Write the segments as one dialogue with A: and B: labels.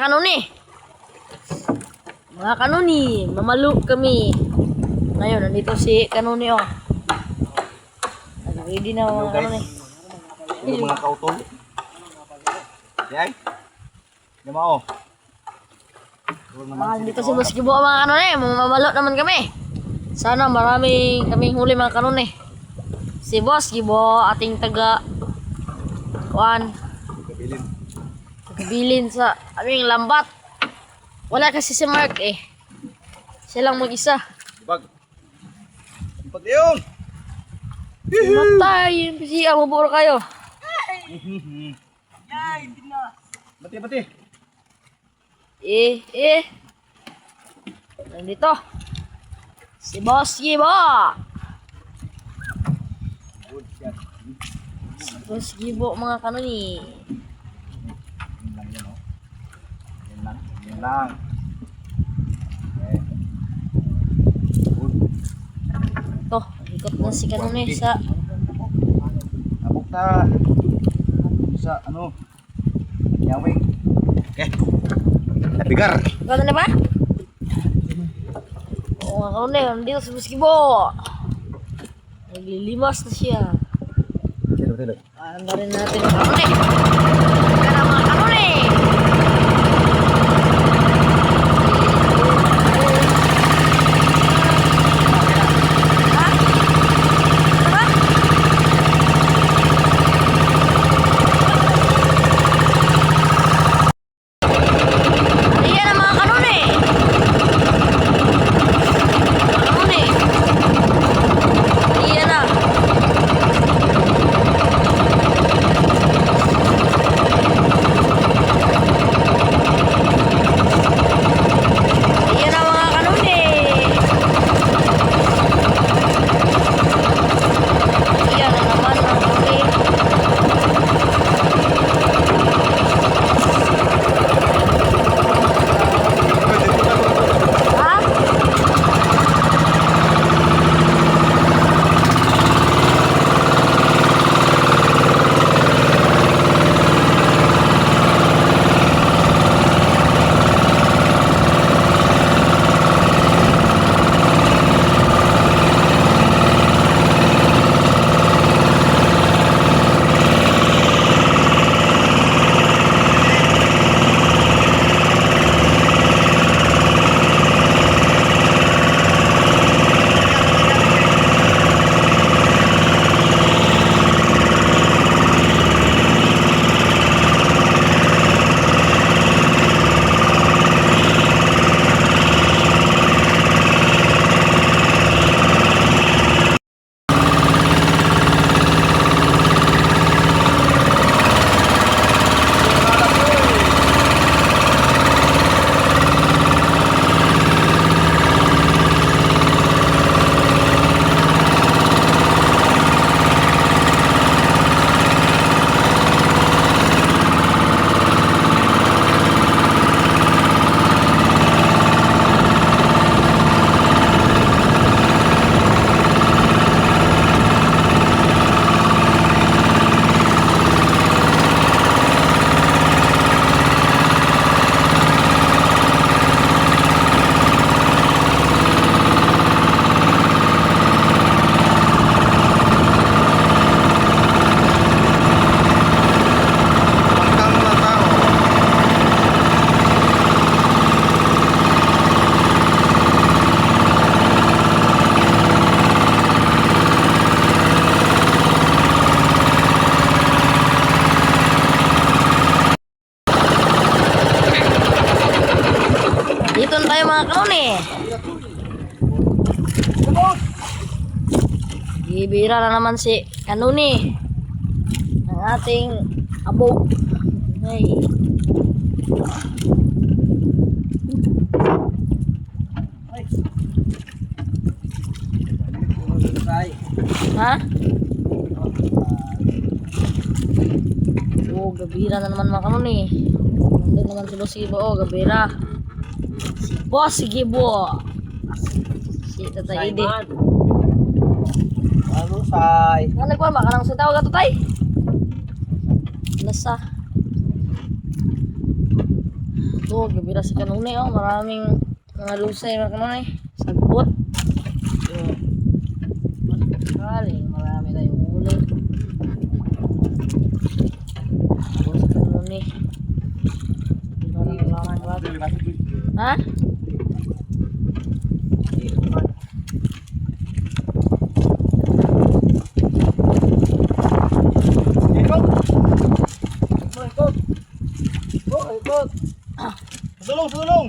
A: kanuni. Mga kanuni, mamalo kami. Ngayon, nandito si kanuni oh. Ready na mga kanuni.
B: Yung mga kautol. Yay. Yamao.
A: Dito si Boss Gibo mga kanuni. Mamalo naman kami. Sana marami kaming huli mga kanuni. Si Boss Gibo, ating taga Juan. Kabilin sa aming lambat. Wala kasi si Mark eh. Siya lang mag-isa.
B: Bag. Bag yun.
A: Matay. Siya, maburo kayo.
B: Yay, hindi na. Bati.
A: Nandito. Si Boss Gibo.
B: Good shot.
A: Si Boss Gibo mga kanuni.
B: Yan lang. Okay. Good.
A: Ito, ikot na si kanuni sa
B: Abok na. Sa ano? Yawing. Okay. Nabigar.
A: Gano'n na ba? Oo mga kanuni, nandito si Boss Gibo. Naglilimas na siya.
B: Tilo.
A: Ano rin natin mga kanuni. Kaya mga kanuni. Dito na tayo mga kanuni. Ibira na naman si kanuni ang ating abo. Ay. Ha? Oh, gabira na naman mga kanuni. Nandun naman si Boss Gibo. Oh, gabira. Boss Gibo. Si Tatay Ide.
B: Ano say?
A: Ano ko ba kanang sitaw ka to tay? Nasa. Ito, gabira si kanunay oh. Maraming mga lusay mga kanunay. Sagbot. Galing, marami tayong huli. Ito si kanunay. Ha?
B: Sulong, sulong.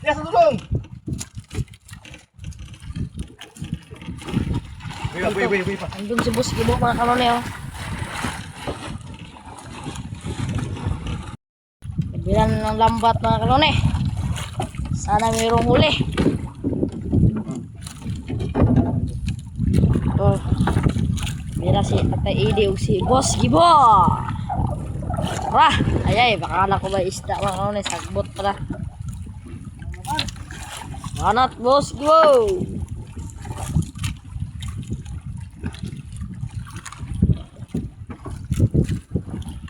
B: Yes, sulong. Wait pa.
A: Andun si Boss Gibo mga kanunay oh. Bilan ng lambat mga kanunay. Sana mayroong huli. Oh. Bira si Atay Idi o si Boss Gibo. Tara, ayay, baka na ko ba isda mga kanunay, sagbot pala. Manat Boss Gibo.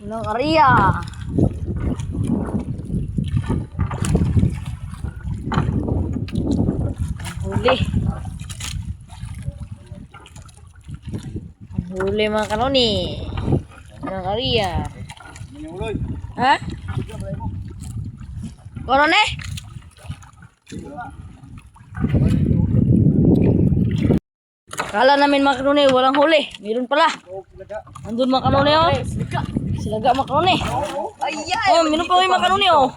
A: Nang area. Huli. Ang huli mga kanoni. Nang area. Ha? Kono ne? Kala namin mga kanoni, walang huli. Meron pala. Andun mga kanoni oh. Silaga mga kanoni. Oh, meron pa mga kanoni oh.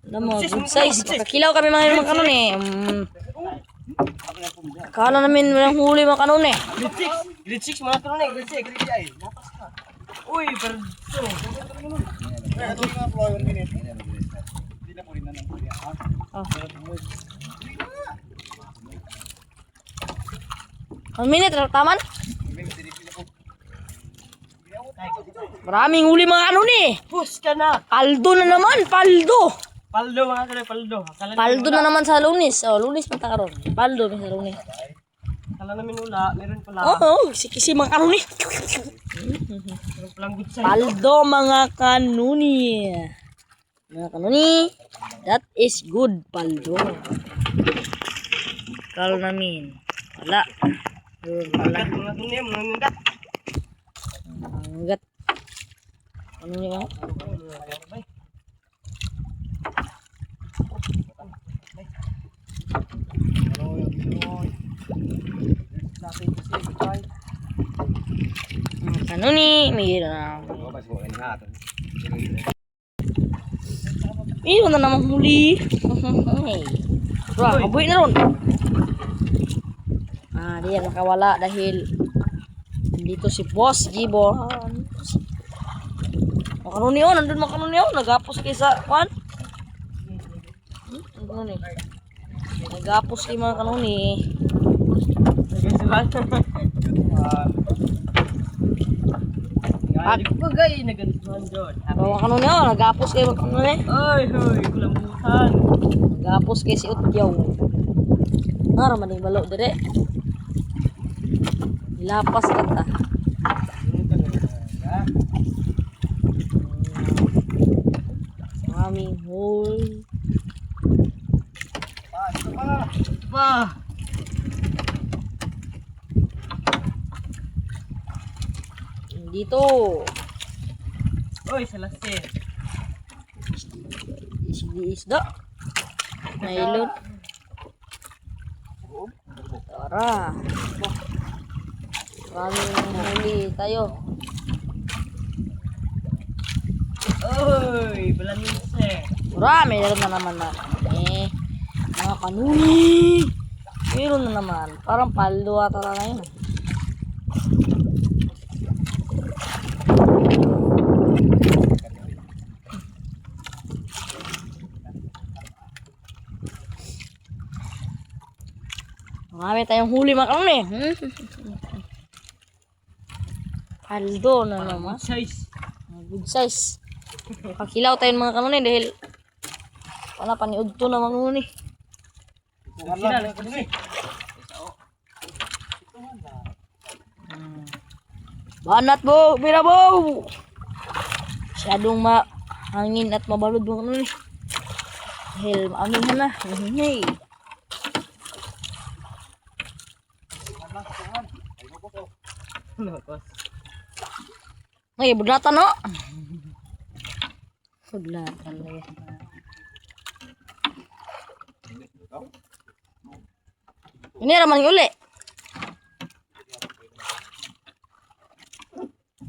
A: Alam mo, good size. Kakilaw kami mga kanoni. Kala namin walang huli mga kanoni.
C: Grade 6 mga kanunay, grade 6. Uy, pero
A: One minute, taman? Maraming huli mga kanoni.
C: push ka na.
A: Paldo na naman, paldo.
C: Paldo mga kanunay, paldo.
A: Paldo na naman sa Lunis. Oh, Lunis man ta karon. Paldo na sa Lunis.
C: Kala namin wala, meron pala.
A: Oo, si mga kanuni.
C: Meron palang good size.
A: Paldo mga kanuni. Mga kanuni, that is good paldo. Kalo namin. Wala. Yun, wala.
C: Gat mga kanunay, mga ngat.
A: Hanggat. Ano niya? Kanuni, mayroon na namang huli. Wah, mabuhay na ron. Di yan nakawala dahil dito si Boss Gibo. Makanuni oh, nandun makanuni oh. Nagapos kay sa kwan. Kanuni. Nagapos kay mga kanuni.
C: Bagay na ganituhan doon.
A: Mga kanuni oh, nagapos kay mga kanuni.
C: Ay, hoy, kulambutan.
A: Nagapos kay si Utyaw. Maning balo dire. Ilapas kata. Maraming hole.
C: Pa.
A: Dito.
C: Oy, salasin.
A: Isda. Nailot. Tara. Maraming huli tayo.
C: Oy, balanse.
A: Marami, meron na naman na. Mga kanuni. Meron na naman. Parang paldo ata na yun. Marami tayong huli mga kanuni. Paldo na naman.
C: Size.
A: Good size. Kakilaw tayo mga kanuni dahil wala pa ni Udto na mga kanuni.
C: Sila lang kanunay.
A: Banat bo, mira bo. Masyadong hangin at mabalod mga kanuni. Dahil maamihan na. Hey. Ay, budlatan no? Budlatan lagi. Ini raman uli.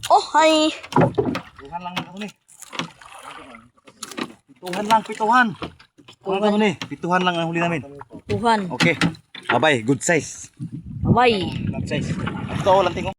A: Oh, hai.
B: Pituhan lang mga kanuni. Pituhan. Mga kanuni, pituhan lang ang huli namin.
A: Tuhan.
B: Okay. Abay, good size.
A: Bye.
B: Good size. Ito, lanting ko.